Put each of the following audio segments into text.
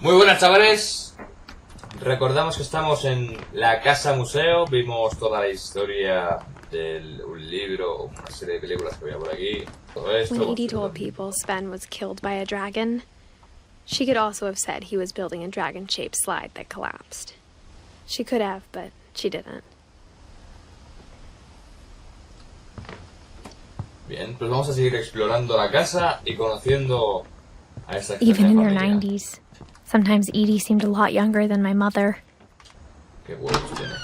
Muy buenas, chavales. Recordamos que estamos en la casa museo. Vimos toda la historia de un libro, una serie de películas que había por aquí. Todo esto. When Edie told people Sven was killed by a dragon, she could also have said he was building a dragon-shaped slide that collapsed. She could have, but she didn't. Bien, pues vamos a seguir explorando la casa y conociendo a esta Even in her familia. 90s. Sometimes Edie seemed a lot younger than my mother. Qué huevos tiene.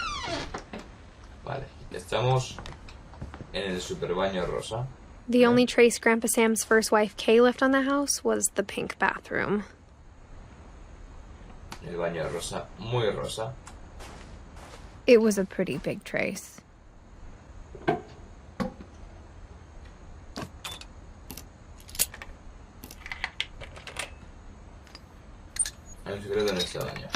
Vale, estamos en el super baño rosa. The only trace Grandpa Sam's first wife Kay left on the house was the pink bathroom. El baño rosa, muy rosa. It was a pretty big trace. Hay un secreto en este baño.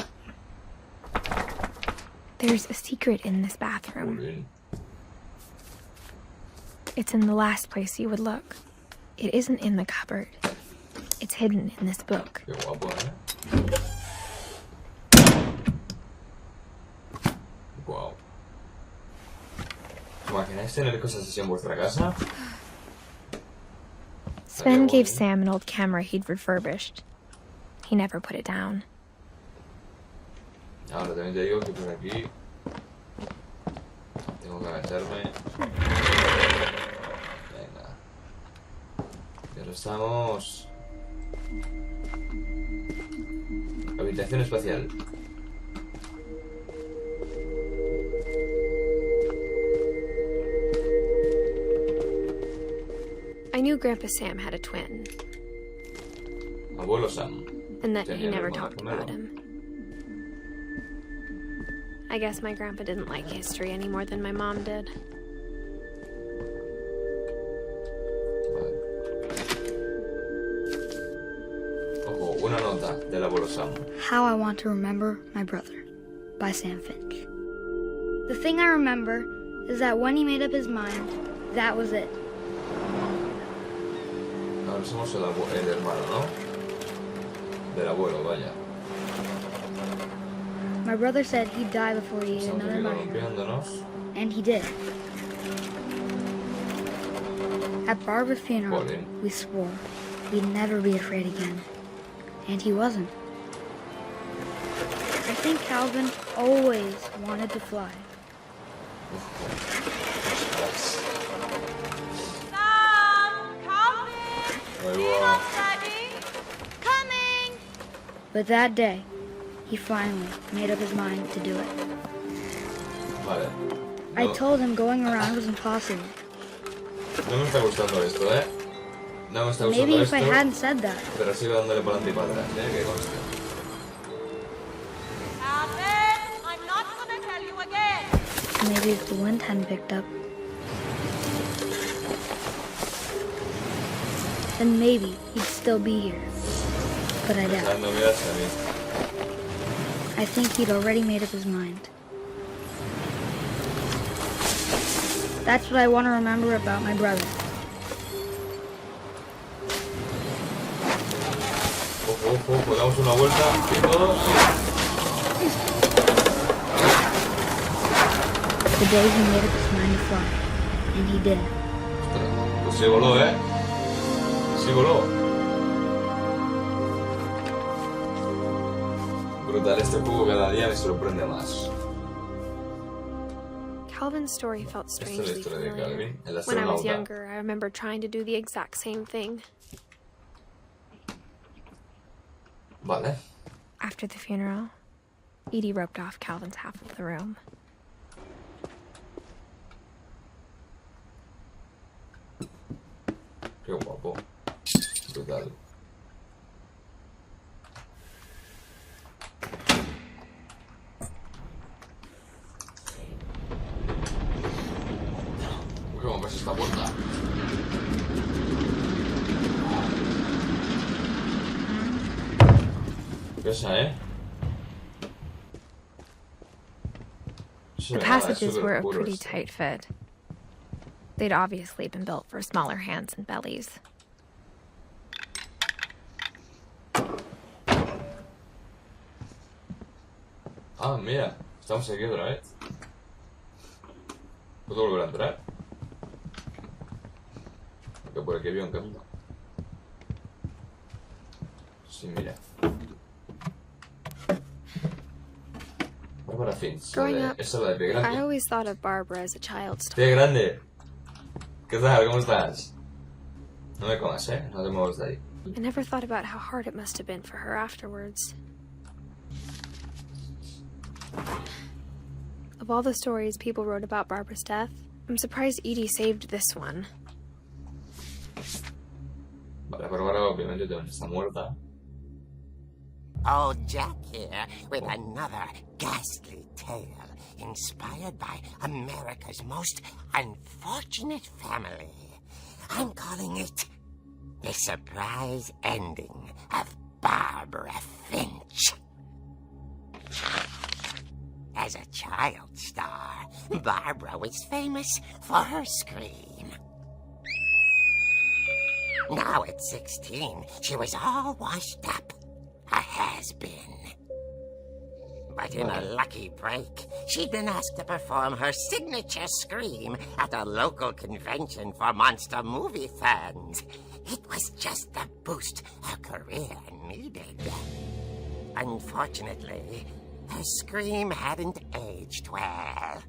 There's a secret in this Muy bathroom. bien. It's in the last place you would look. It isn't in the cupboard. It's hidden in this book. Qué guapo, ¿eh? Wow. ¿Os imagináis tener cosas así en vuestra casa? Sven gave Sam an old camera he'd refurbished. He never put it down. Ahora también te digo que por aquí tengo que meterme. Venga. Ya lo estamos. Habitación espacial. I knew Grandpa Sam had a twin, Abuelo Sam. and that he Tenía un never hermano talked gemelo. about him. I guess my grandpa didn't like history any more than my mom did. Vale. Ojo, una nota del abuelo Sam. How I Want to Remember My Brother by Sam Finch. The thing I remember is that when he made up his mind, that was it. Ahora somos el hermano, ¿no? Del abuelo, vaya. My brother said he'd die before he ate Estamos another aquí mushroom, columpiándonos. and he did. At Barbara's funeral, Colin. we swore we'd never be afraid again, and he wasn't. I think Calvin always wanted to fly. Ahí va. But that day, he finally made up his mind to do it. Vale. I No, told him going around was impossible. no me está gustando esto, ¿eh? No me está gustando Maybe if esto. I hadn't said that. Pero sigo dándole para adelante y para atrás, ¿eh? Que conste. I'm not gonna tell you again. Maybe if the wind hadn't picked up, then maybe he'd still be here. But I doubt. Dando miras a mí. I think he'd already made up his mind. That's what I want to remember about my brother. Ojo, ojo, ojo, damos una vuelta y todos. The day he made up his mind to fly. And he did. Ostras, pues sí voló, ¿eh? Sí voló. Brutal, este juego cada día me sorprende más. Calvin's story felt Esta es la strangely historia de familiar. Calvin, el When I was astronauta. younger, I remember trying to do the exact same thing. Vale. After the funeral, Edie roped off Calvin's half of the room. Qué guapo. Brutal. Uy, ¿cómo ves esta puerta? Pesa, ¿eh? The passages were a pretty tight fit. They'd obviously been built for smaller hands and bellies. Ah, mira, estamos aquí otra vez. ¿Puedo volver a entrar? Porque por aquí había un camino. Sí, mira. Bárbara Finch. Growing up, Esa es la de Pie Grande. I always thought of Barbara as a child star. Pie Grande. ¿Qué tal? ¿Cómo estás? No me comas, No te muevas de ahí. I never thought about how hard it must have been for her afterwards. Of all the stories people wrote about Barbara's death, I'm surprised Edie saved this one. Vale, Bárbara obviamente está muerta. Oh, Jack here with another ghastly tale inspired by America's most unfortunate family. I'm calling it The Surprise Ending of Barbara Finch. As a child star, Barbara was famous for her scream. Now at 16, she was all washed up. A has-been. But in a lucky break, she'd been asked to perform her signature scream at a local convention for monster movie fans. It was just the boost her career needed. Unfortunately, her scream hadn't aged well.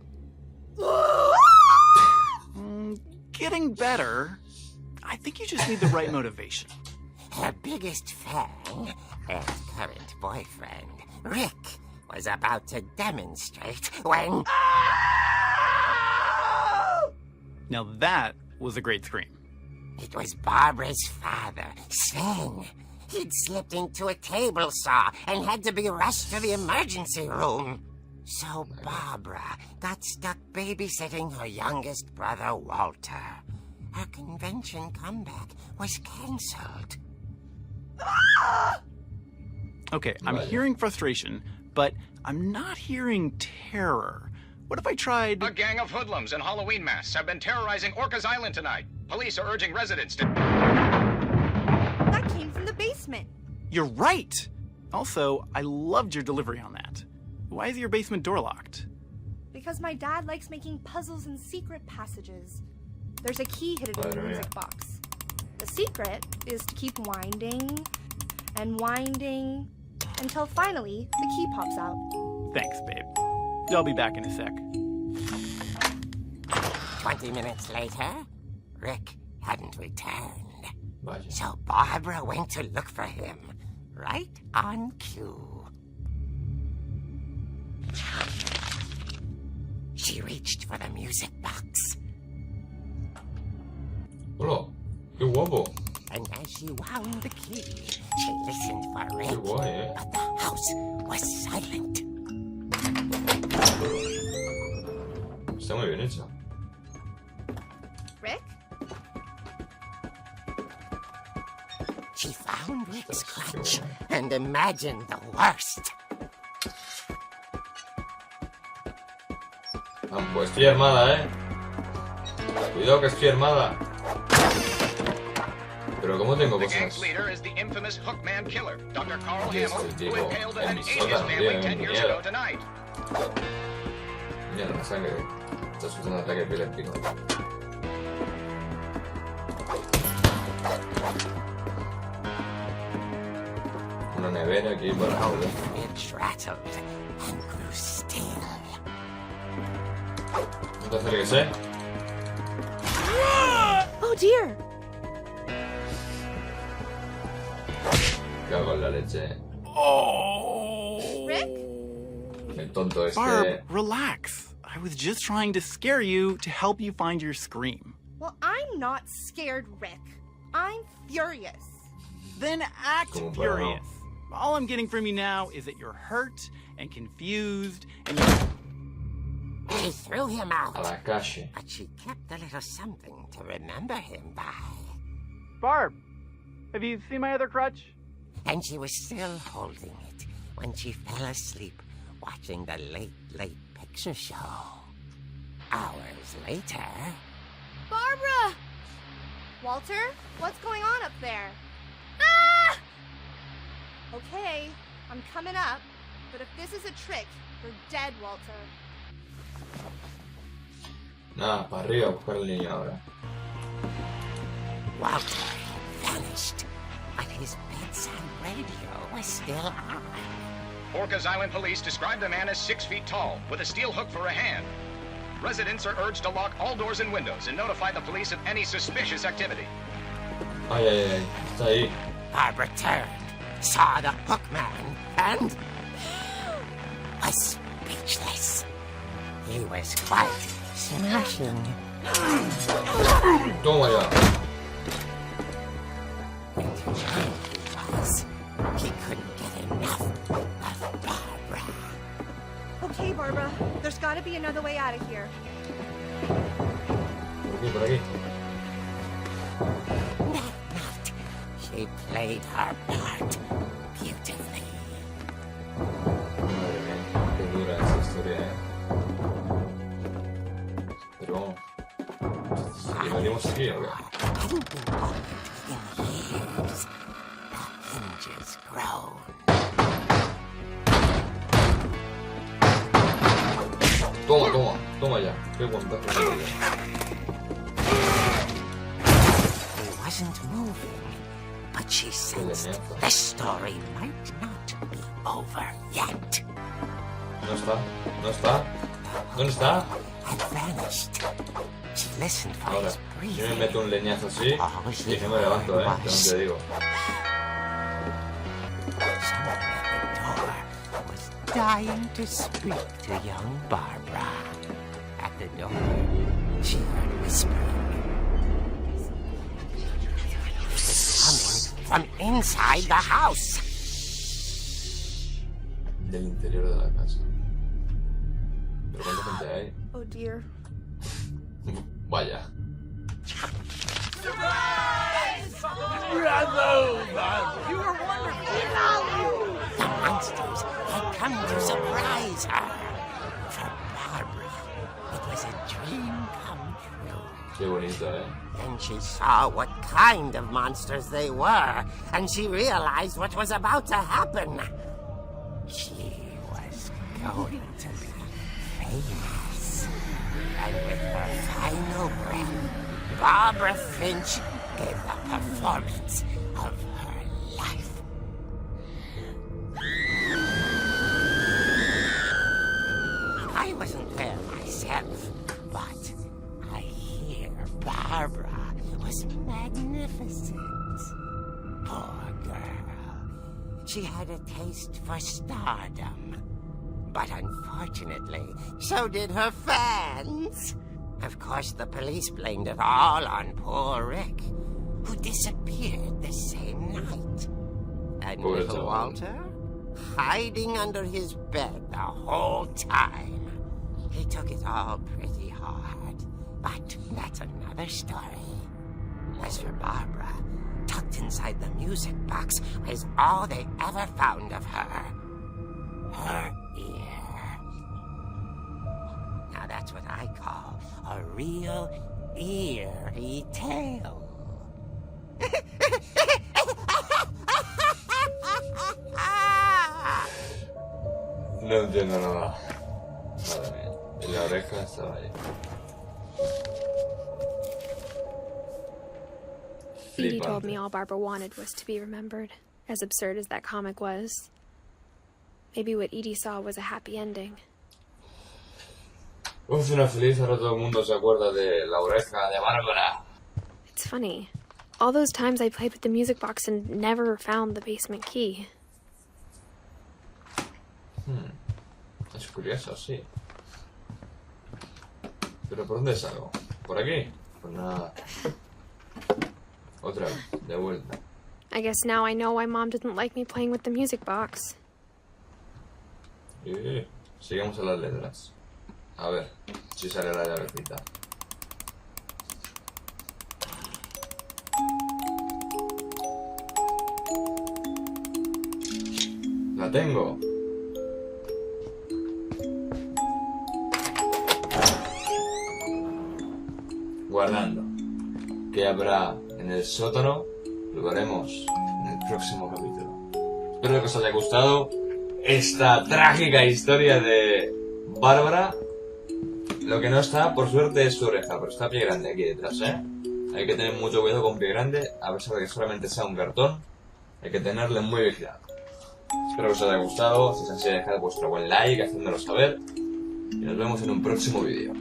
Getting better. I think you just need the right motivation. Her biggest fan and current boyfriend, Rick, was about to demonstrate when... Now that was a great scream. It was Barbara's father, Sven. He'd slipped into a table saw and had to be rushed to the emergency room. So Barbara got stuck babysitting her youngest brother, Walter. Her convention comeback was cancelled. Okay, I'm hearing frustration, but I'm not hearing terror. What if I tried... A gang of hoodlums in Halloween masks have been terrorizing Orcas Island tonight. Police are urging residents to... That came from the basement. You're right! Also, I loved your delivery on that. Why is your basement door locked? Because my dad likes making puzzles and secret passages. There's a key hidden in the music box. The secret is to keep winding and winding until finally the key pops out. Thanks, babe. I'll be back in a sec. 20 minutes later, Rick hadn't returned. Vaya. So Barbara went to look for him, right on cue. She reached for the music box. Hola, qué guapo. And as she wound the key, she listened for Rick. Qué guay, But the house was silent. Está muy bien hecho. Rick? She found Rick's crutch and imagined the worst. Ah, pues estoy armada, Cuidado que estoy armada. Pero ¿cómo tengo The cosas? gang's leader is the infamous Hookman killer, Dr. Carl Yes, Hamill, este who tipo impaled en an mi Asian sótano, family tío, 10 years mierda. ago tonight. Mira la sangre. Está sufriendo un ataque epiléptico. Una nevera aquí para joder. It rattled and grew still. No te acerques, Oh dear! Cago en la leche. Oh! Rick? El tonto este. Barb, relax. I was just trying to scare you to help you find your scream. Well, I'm not scared, Rick. I'm furious. Then act Como para furious. All I'm getting from you now is that you're hurt and confused and you're... She threw him A out, la calle. but she kept a little something to remember him by. Barb, have you seen my other crutch? And she was still holding it when she fell asleep watching the late picture show. Hours later... Barbara! Walter, what's going on up there? Ah! Okay, I'm coming up. But if this is a trick, you're dead, Walter. Nada, para arriba a buscar al niño ahora. Walter had vanished, but his bedside radio was still on. Orcas Island police describe the man as 6 feet tall, with a steel hook for a hand. Residents are urged to lock all doors and windows and notify the police of any suspicious activity. Ay, ay, ay, está ahí. Barbara turned, saw the hook man, and was speechless. He was quite smashing. Toma ya. He couldn't get enough of Barbara. Okay, Barbara, there's gotta be another way out of here. Por aquí. That night, she played her part beautifully. Madre mía, qué dura esa historia, Pero vamos. ¿Y venimos aquí o qué? Hadn't been opened in years. The hinges groan. Toma ya. Qué guantazo que me dio. He wasn't moving, but she sensed the story might not be over yet. No está. ¿Dónde está? Had vanished. She listened for Ahora, his si me breathing. meto un leñazo así, y que me levanto, que no te digo. Someone at the door was dying to speak to young Barbara. At the door, she heard whispering. It was coming from inside the house. Del interior de la casa. ¿Pero cuánta gente hay? Oh dear. Vaya. The monsters had come to surprise her. For Barbara, it was a dream come true. Qué bonito, Then she saw what kind of monsters they were, and she realized what was about to happen. She was going to be famous. And with her final breath, Barbara Finch gave the performance of her life. I wasn't there myself, but I hear Barbara was magnificent. Poor girl. She had a taste for stardom. But unfortunately, so did her fans. Of course, the police blamed it all on poor Rick, who disappeared the same night. And Poor little Tom. Walter, hiding under his bed the whole time. He took it all pretty hard, but that's another story. As for Barbara, tucked inside the music box is all they ever found of her. Her ear. Now that's what I call a real eerie tale. No entiendo nada. Madre mía. Y la oreja estaba ahí. Edie told me all Barbara wanted was to be remembered, as absurd as that comic was. Maybe what Edie saw was a happy ending. Un final feliz, ahora todo el mundo se acuerda de la oreja de Bárbara. It's funny. All those times I played with the music box and never found the basement key. Es curioso, sí. ¿Pero por dónde salgo? ¿Por aquí? Pues nada. Otra vez, de vuelta. I guess now I know why Mom didn't like me playing with the music box. Sigamos a las letras. A ver si sale la llavecita. La tengo. Guardando. ¿Qué habrá en el sótano? Lo veremos en el próximo capítulo. Espero que os haya gustado. esta trágica historia de Bárbara. Lo que no está, por suerte, es su oreja, pero está pie grande aquí detrás, ¿eh? Hay que tener mucho cuidado con pie grande, a pesar de que solamente sea un cartón. Hay que tenerle muy vigilado. Espero que os haya gustado. Si es así, dejad vuestro buen like, hacéndolo saber. Y nos vemos en un próximo vídeo.